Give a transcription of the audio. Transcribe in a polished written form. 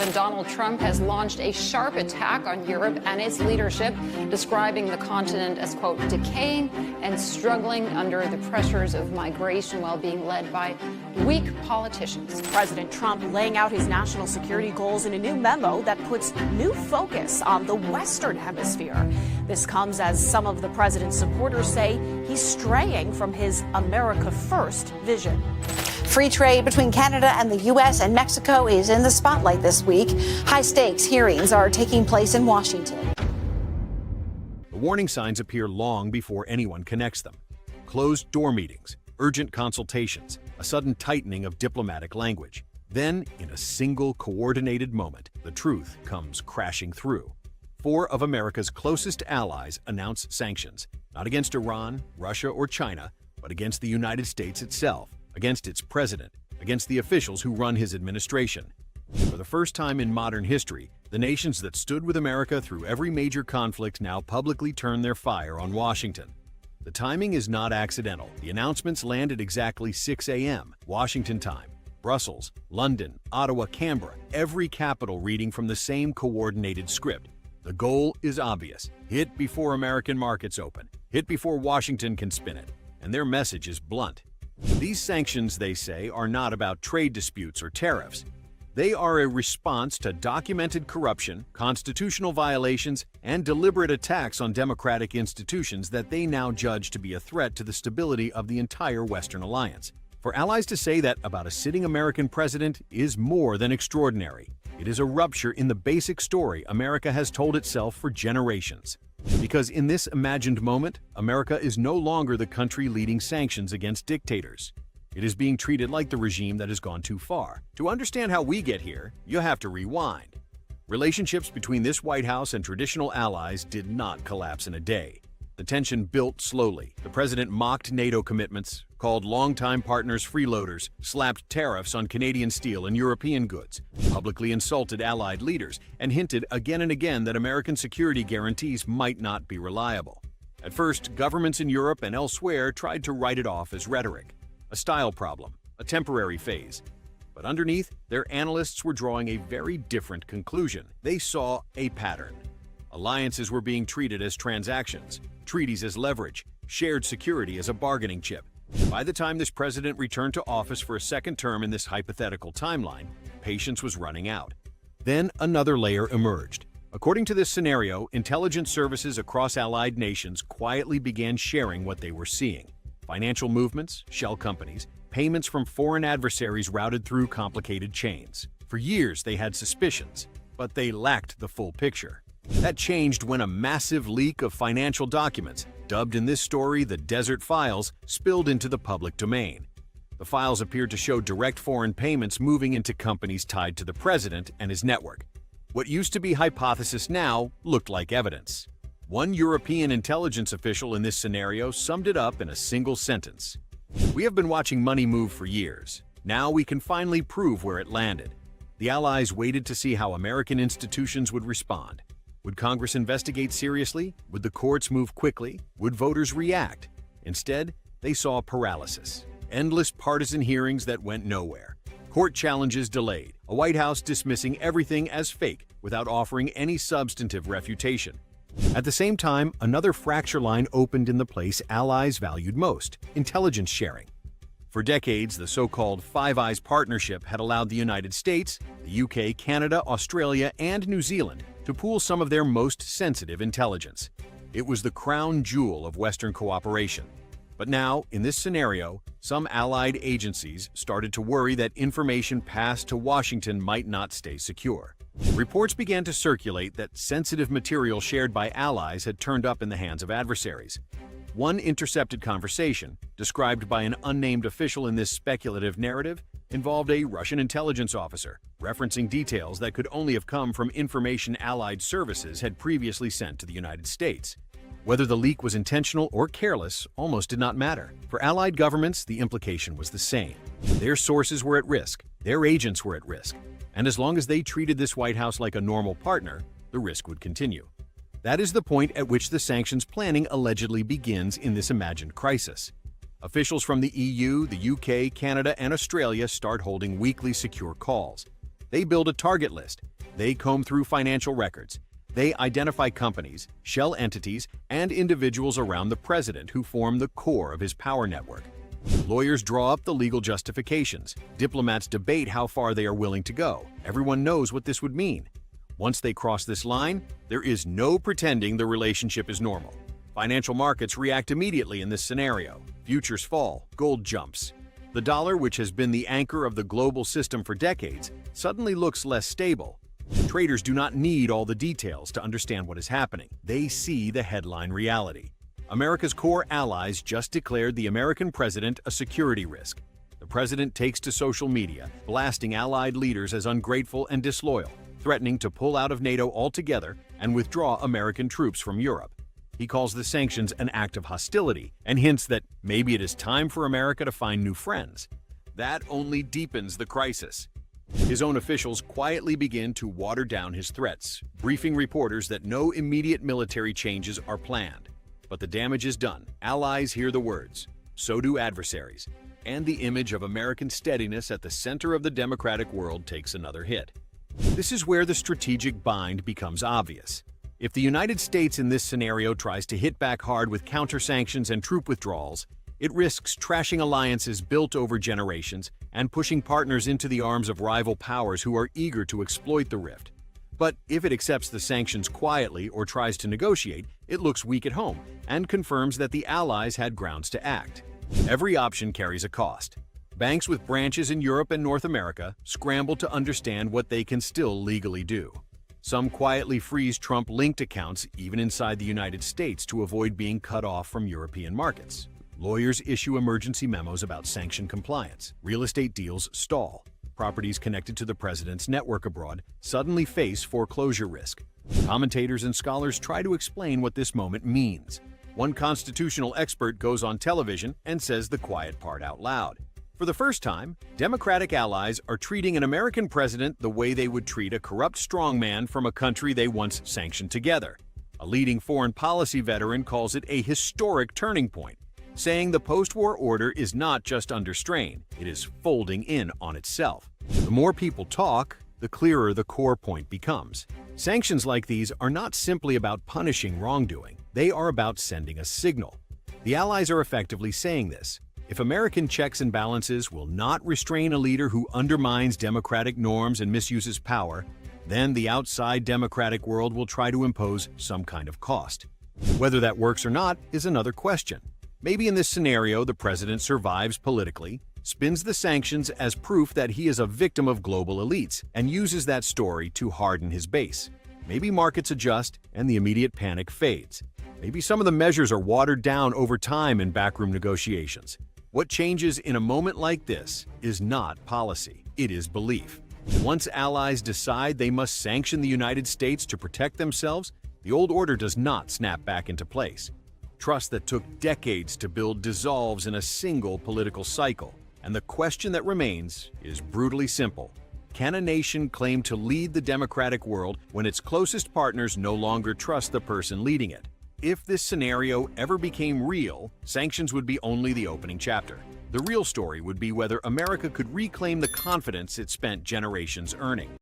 President Donald Trump has launched a sharp attack on Europe and its leadership, describing the continent as, quote, decaying and struggling under the pressures of migration while being led by weak politicians. President Trump laying out his national security goals in a new memo that puts new focus on the Western Hemisphere. This comes as some of the president's supporters say he's straying from his America First vision. Free trade between Canada and the U.S. and Mexico is in the spotlight this week. High-stakes hearings are taking place in Washington. The warning signs appear long before anyone connects them. Closed-door meetings, urgent consultations, a sudden tightening of diplomatic language. Then, in a single coordinated moment, the truth comes crashing through. 4 of America's closest allies announce sanctions, not against Iran, Russia, or China, but against the United States itself, against its president, against the officials who run his administration. For the first time in modern history, the nations that stood with America through every major conflict now publicly turn their fire on Washington. The timing is not accidental. The announcements land at exactly 6 a.m. Washington time. Brussels, London, Ottawa, Canberra, every capital reading from the same coordinated script. The goal is obvious. Hit before American markets open. Hit before Washington can spin it. And their message is blunt. These sanctions, they say, are not about trade disputes or tariffs. They are a response to documented corruption, constitutional violations, and deliberate attacks on democratic institutions that they now judge to be a threat to the stability of the entire Western alliance. For allies to say that about a sitting American president is more than extraordinary. It is a rupture in the basic story America has told itself for generations. Because in this imagined moment, America is no longer the country leading sanctions against dictators. It is being treated like the regime that has gone too far. To understand how we get here, you have to rewind. Relationships between this White House and traditional allies did not collapse in a day. The tension built slowly. The president mocked NATO commitments, called longtime partners freeloaders, slapped tariffs on Canadian steel and European goods, publicly insulted allied leaders, and hinted again and again that American security guarantees might not be reliable. At first, governments in Europe and elsewhere tried to write it off as rhetoric, a style problem, a temporary phase. But underneath, their analysts were drawing a very different conclusion. They saw a pattern. Alliances were being treated as transactions, treaties as leverage, shared security as a bargaining chip. By the time this president returned to office for a second term in this hypothetical timeline, patience was running out. Then another layer emerged. According to this scenario, intelligence services across allied nations quietly began sharing what they were seeing. Financial movements, shell companies, payments from foreign adversaries routed through complicated chains. For years they had suspicions, but they lacked the full picture. That changed when a massive leak of financial documents, dubbed in this story the Desert Files, spilled into the public domain. The files appeared to show direct foreign payments moving into companies tied to the president and his network. What used to be hypothesis now looked like evidence. One European intelligence official in this scenario summed it up in a single sentence. "We have been watching money move for years. Now we can finally prove where it landed." The Allies waited to see how American institutions would respond. Would Congress investigate seriously? Would the courts move quickly? Would voters react? Instead, they saw paralysis. Endless partisan hearings that went nowhere. Court challenges delayed. A White House dismissing everything as fake without offering any substantive refutation. At the same time, another fracture line opened in the place allies valued most: intelligence sharing. For decades, the so-called Five Eyes partnership had allowed the United States, the UK, Canada, Australia, and New Zealand to pool some of their most sensitive intelligence. It was the crown jewel of Western cooperation. But now, in this scenario, some allied agencies started to worry that information passed to Washington might not stay secure. Reports began to circulate that sensitive material shared by allies had turned up in the hands of adversaries. One intercepted conversation, described by an unnamed official in this speculative narrative, involved a Russian intelligence officer, referencing details that could only have come from information Allied services had previously sent to the United States. Whether the leak was intentional or careless almost did not matter. For Allied governments, the implication was the same. Their sources were at risk, their agents were at risk, and as long as they treated this White House like a normal partner, the risk would continue. That is the point at which the sanctions planning allegedly begins in this imagined crisis. Officials from the EU, the UK, Canada, and Australia start holding weekly secure calls. They build a target list. They comb through financial records. They identify companies, shell entities, and individuals around the president who form the core of his power network. Lawyers draw up the legal justifications. Diplomats debate how far they are willing to go. Everyone knows what this would mean. Once they cross this line, there is no pretending the relationship is normal. Financial markets react immediately in this scenario. Futures fall, gold jumps. The dollar, which has been the anchor of the global system for decades, suddenly looks less stable. Traders do not need all the details to understand what is happening. They see the headline reality. America's core allies just declared the American president a security risk. The president takes to social media, blasting allied leaders as ungrateful and disloyal, threatening to pull out of NATO altogether and withdraw American troops from Europe. He calls the sanctions an act of hostility and hints that maybe it is time for America to find new friends. That only deepens the crisis. His own officials quietly begin to water down his threats, briefing reporters that no immediate military changes are planned. But the damage is done. Allies hear the words. So do adversaries. And the image of American steadiness at the center of the democratic world takes another hit. This is where the strategic bind becomes obvious. If the United States in this scenario tries to hit back hard with counter-sanctions and troop withdrawals, it risks trashing alliances built over generations and pushing partners into the arms of rival powers who are eager to exploit the rift. But if it accepts the sanctions quietly or tries to negotiate, it looks weak at home and confirms that the allies had grounds to act. Every option carries a cost. Banks with branches in Europe and North America scramble to understand what they can still legally do. Some quietly freeze Trump-linked accounts even inside the United States to avoid being cut off from European markets. Lawyers issue emergency memos about sanction compliance. Real estate deals stall. Properties connected to the president's network abroad suddenly face foreclosure risk. Commentators and scholars try to explain what this moment means. One constitutional expert goes on television and says the quiet part out loud. For the first time, Democratic allies are treating an American president the way they would treat a corrupt strongman from a country they once sanctioned together. A leading foreign policy veteran calls it a historic turning point, saying the post-war order is not just under strain, it is folding in on itself. The more people talk, the clearer the core point becomes. Sanctions like these are not simply about punishing wrongdoing, they are about sending a signal. The allies are effectively saying this. If American checks and balances will not restrain a leader who undermines democratic norms and misuses power, then the outside democratic world will try to impose some kind of cost. Whether that works or not is another question. Maybe in this scenario, the president survives politically, spins the sanctions as proof that he is a victim of global elites, and uses that story to harden his base. Maybe markets adjust and the immediate panic fades. Maybe some of the measures are watered down over time in backroom negotiations. What changes in a moment like this is not policy, it is belief. Once allies decide they must sanction the United States to protect themselves, the old order does not snap back into place. Trust that took decades to build dissolves in a single political cycle. And the question that remains is brutally simple. Can a nation claim to lead the democratic world when its closest partners no longer trust the person leading it? If this scenario ever became real, sanctions would be only the opening chapter. The real story would be whether America could reclaim the confidence it spent generations earning.